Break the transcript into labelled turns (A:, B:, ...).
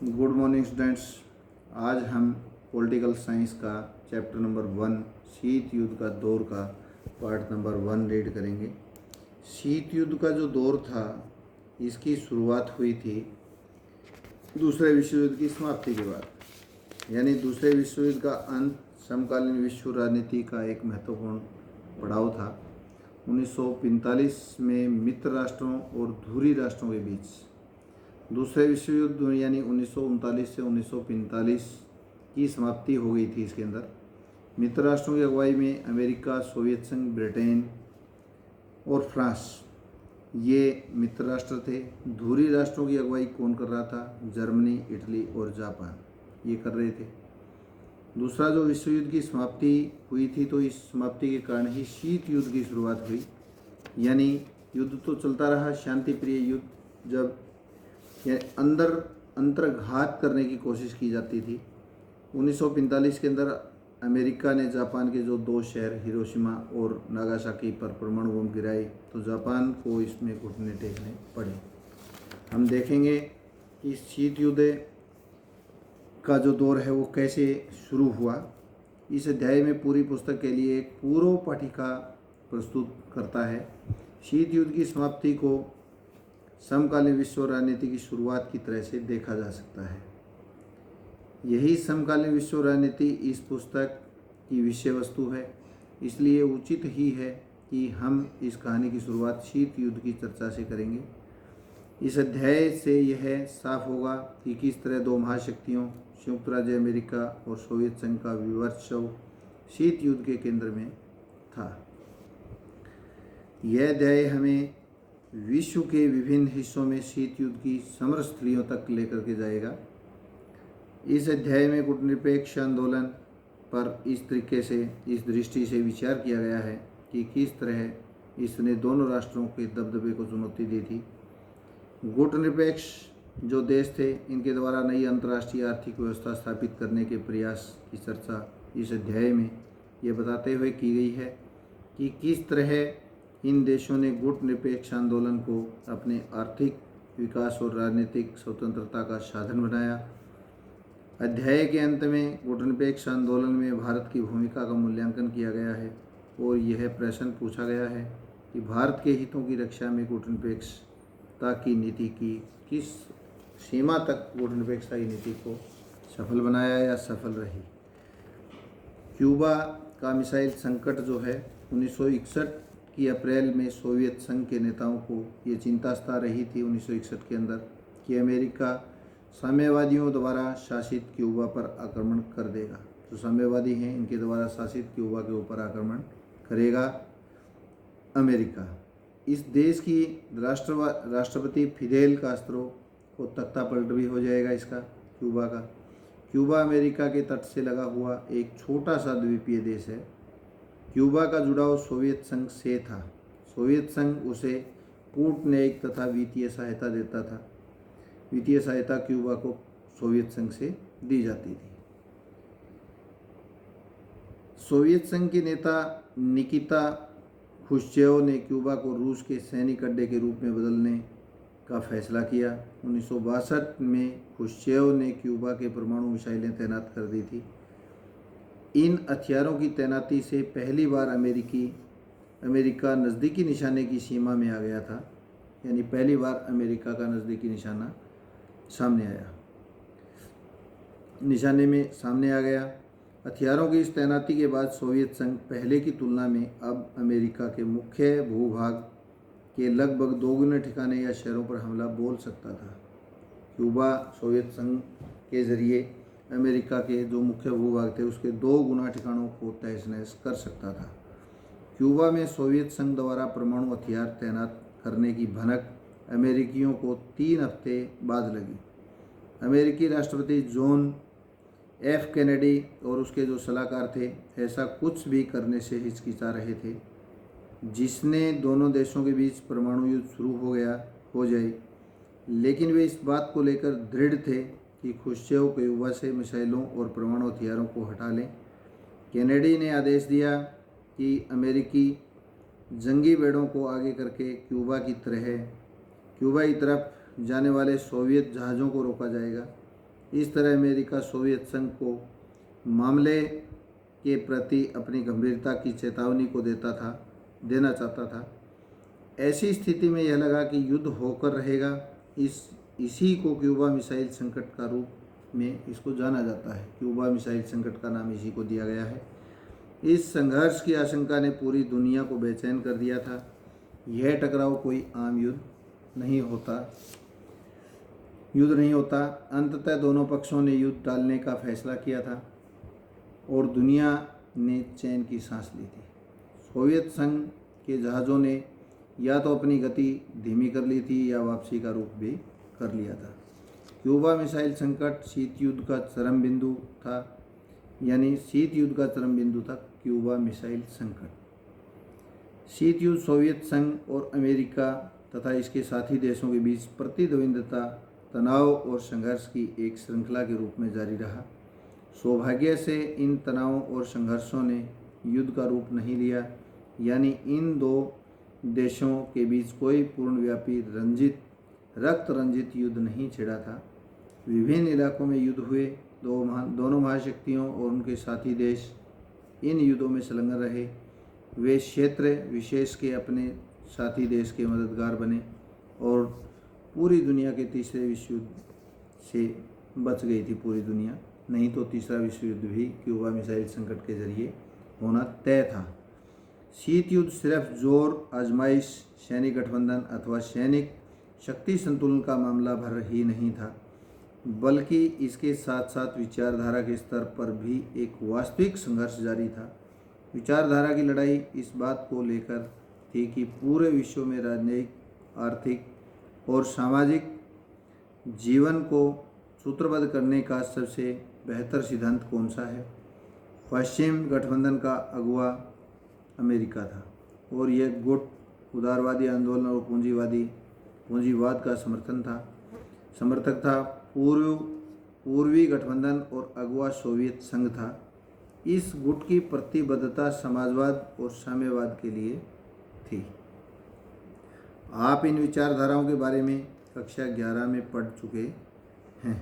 A: Good morning students. आज हम political science का चैप्टर नंबर 1 शीत युद्ध का दौर का पार्ट नंबर 1 रीड करेंगे। शीत युद्ध का जो दौर था इसकी शुरुआत हुई थी दूसरे विश्व युद्ध की समाप्ति के बाद, यानी दूसरे विश्व युद्ध का अंत समकालीन विश्व राजनीति का एक महत्वपूर्ण पड़ाव था। 1945 में मित्र राष्ट्रों और धुरी राष्ट्रों के बीच दूसरे विश्व युद्ध यानी 1939 से 1945 की समाप्ति हो गई थी। इसके अंदर मित्र राष्ट्रों की अगुवाई में अमेरिका, सोवियत संघ, ब्रिटेन और फ्रांस ये मित्र राष्ट्र थे। धुरी राष्ट्रों की अगुवाई कौन कर रहा था? जर्मनी, इटली और जापान ये कर रहे थे। दूसरा जो विश्व युद्ध की समाप्ति हुई थी तो इस समाप्ति के कारण ही शीत युद्ध की शुरुआत हुई, यानी युद्ध तो चलता रहा, शांति प्रिय युद्ध, जब अंदर अंतर्घात करने की कोशिश की जाती थी। 1945 के अंदर अमेरिका ने जापान के जो 2 शहर हिरोशिमा और नागासाकी पर परमाणु बम गिराए तो जापान को इसमें घुटने टेकने पड़े। हम देखेंगे कि शीत युद्ध का जो दौर है वो कैसे शुरू हुआ। इस अध्याय में पूरी पुस्तक के लिए एक पूर्व पाठिका प्रस्तुत करता है। शीत युद्ध की समाप्ति को समकालीन विश्व राजनीति की शुरुआत की तरह से देखा जा सकता है। यही समकालीन विश्व राजनीति इस पुस्तक की विषय वस्तु है, इसलिए उचित ही है कि हम इस कहानी की शुरुआत शीत युद्ध की चर्चा से करेंगे। इस अध्याय से यह साफ होगा कि किस तरह 2 महाशक्तियों संयुक्त राज्य अमेरिका और सोवियत संघ का विवर्चस्व शीत युद्ध के केंद्र में था। यह अध्याय हमें विश्व के विभिन्न हिस्सों में शीत युद्ध की समरस्थलियों तक लेकर के जाएगा। इस अध्याय में गुटनिरपेक्ष आंदोलन पर इस तरीके से, इस दृष्टि से विचार किया गया है कि किस तरह इसने दोनों राष्ट्रों के दबदबे को चुनौती दी थी। गुटनिरपेक्ष जो देश थे इनके द्वारा नई अंतर्राष्ट्रीय आर्थिक व्यवस्था स्थापित करने के प्रयास की चर्चा इस अध्याय में ये बताते हुए की गई है कि किस तरह इन देशों ने गुटनिरपेक्ष आंदोलन को अपने आर्थिक विकास और राजनीतिक स्वतंत्रता का साधन बनाया। अध्याय के अंत में गुटनिरपेक्ष आंदोलन में भारत की भूमिका का मूल्यांकन किया गया है और यह प्रश्न पूछा गया है कि भारत के हितों की रक्षा में गुटनिरपेक्षता की नीति की किस सीमा तक गुटनिरपेक्षता की नीति को सफल बनाया या सफल रही। क्यूबा का मिसाइल संकट जो है 1961 की अप्रैल में सोवियत संघ के नेताओं को ये चिंता सता रही थी 1961 के अंदर कि अमेरिका साम्यवादियों द्वारा शासित क्यूबा पर आक्रमण कर देगा। जो साम्यवादी हैं इनके द्वारा शासित क्यूबा के ऊपर आक्रमण करेगा अमेरिका। इस देश की राष्ट्रपति फिदेल कास्त्रो को तख्ता पलट भी हो जाएगा इसका क्यूबा का। क्यूबा अमेरिका के तट से लगा हुआ एक छोटा सा द्वीपीय देश है। क्यूबा का जुड़ाव सोवियत संघ से था। सोवियत संघ उसे कूटनैतिक तथा वित्तीय सहायता देता था। वित्तीय सहायता क्यूबा को सोवियत संघ से दी जाती थी। सोवियत संघ के नेता निकिता ख्रुश्चेव ने क्यूबा को रूस के सैनिक अड्डे के रूप में बदलने का फैसला किया। 1962 में ख्रुश्चेव ने क्यूबा के परमाणु मिसाइलें तैनात कर दी थी। इन हथियारों की तैनाती से पहली बार अमेरिका नज़दीकी निशाने की सीमा में आ गया था, यानी पहली बार अमेरिका का नज़दीकी निशाना सामने आ गया। हथियारों की इस तैनाती के बाद सोवियत संघ पहले की तुलना में अब अमेरिका के मुख्य भूभाग के लगभग 2 गुने ठिकाने या शहरों पर हमला बोल सकता था। क्यूबा सोवियत संघ के जरिए अमेरिका के जो मुख्य भूभाग थे उसके 2 गुना ठिकानों को तहस नहस कर सकता था। क्यूबा में सोवियत संघ द्वारा परमाणु हथियार तैनात करने की भनक अमेरिकियों को 3 हफ्ते बाद लगी। अमेरिकी राष्ट्रपति जॉन एफ कैनेडी और उसके जो सलाहकार थे ऐसा कुछ भी करने से हिचकिचा रहे थे जिसने दोनों देशों के बीच परमाणु युद्ध शुरू हो जाए, लेकिन वे इस बात को लेकर दृढ़ थे कि ख्रुश्चेव क्यूबा से मिसाइलों और परमाणु हथियारों को हटा लें। कैनेडी ने आदेश दिया कि अमेरिकी जंगी बेड़ों को आगे करके क्यूबा की तरफ जाने वाले सोवियत जहाज़ों को रोका जाएगा। इस तरह अमेरिका सोवियत संघ को मामले के प्रति अपनी गंभीरता की चेतावनी को देना चाहता था। ऐसी स्थिति में यह लगा कि युद्ध होकर रहेगा। इसी को क्यूबा मिसाइल संकट का रूप में इसको जाना जाता है। क्यूबा मिसाइल संकट का नाम इसी को दिया गया है। इस संघर्ष की आशंका ने पूरी दुनिया को बेचैन कर दिया था। यह टकराव कोई आम युद्ध नहीं होता। अंततः दोनों पक्षों ने युद्ध टालने का फैसला किया था और दुनिया ने चैन की सांस ली थी। सोवियत संघ के जहाज़ों ने या तो अपनी गति धीमी कर ली थी या वापसी का रुख भी कर लिया था। क्यूबा मिसाइल संकट शीत युद्ध का चरम बिंदु था। क्यूबा मिसाइल संकट। शीत युद्ध सोवियत संघ और अमेरिका तथा इसके साथी देशों के बीच प्रतिद्वंद्विता, तनाव और संघर्ष की एक श्रृंखला के रूप में जारी रहा। सौभाग्य से इन तनावों और संघर्षों ने युद्ध का रूप नहीं लिया, यानी इन दो देशों के बीच कोई पूर्णव्यापी रक्त रंजित युद्ध नहीं छिड़ा था। विभिन्न इलाकों में युद्ध हुए। दोनों महाशक्तियों और उनके साथी देश इन युद्धों में संलग्न रहे। वे क्षेत्र विशेष के अपने साथी देश के मददगार बने और पूरी दुनिया के तीसरे विश्व युद्ध से बच गई थी पूरी दुनिया। नहीं तो तीसरा विश्व युद्ध भी क्यूबा मिसाइल संकट के जरिए होना तय था। शीत युद्ध सिर्फ जोर आजमाइश, सैनिक गठबंधन अथवा सैनिक शक्ति संतुलन का मामला भर ही नहीं था, बल्कि इसके साथ साथ विचारधारा के स्तर पर भी एक वास्तविक संघर्ष जारी था। विचारधारा की लड़ाई इस बात को लेकर थी कि पूरे विश्व में राजनीतिक, आर्थिक और सामाजिक जीवन को सूत्रबद्ध करने का सबसे बेहतर सिद्धांत कौन सा है। पश्चिम गठबंधन का अगुवा अमेरिका था और यह गुट उदारवादी आंदोलन और पूंजीवाद का समर्थक था। पूर्वी गठबंधन और अगुवा सोवियत संघ था। इस गुट की प्रतिबद्धता समाजवाद और साम्यवाद के लिए थी। आप इन विचारधाराओं के बारे में कक्षा 11 में पढ़ चुके हैं।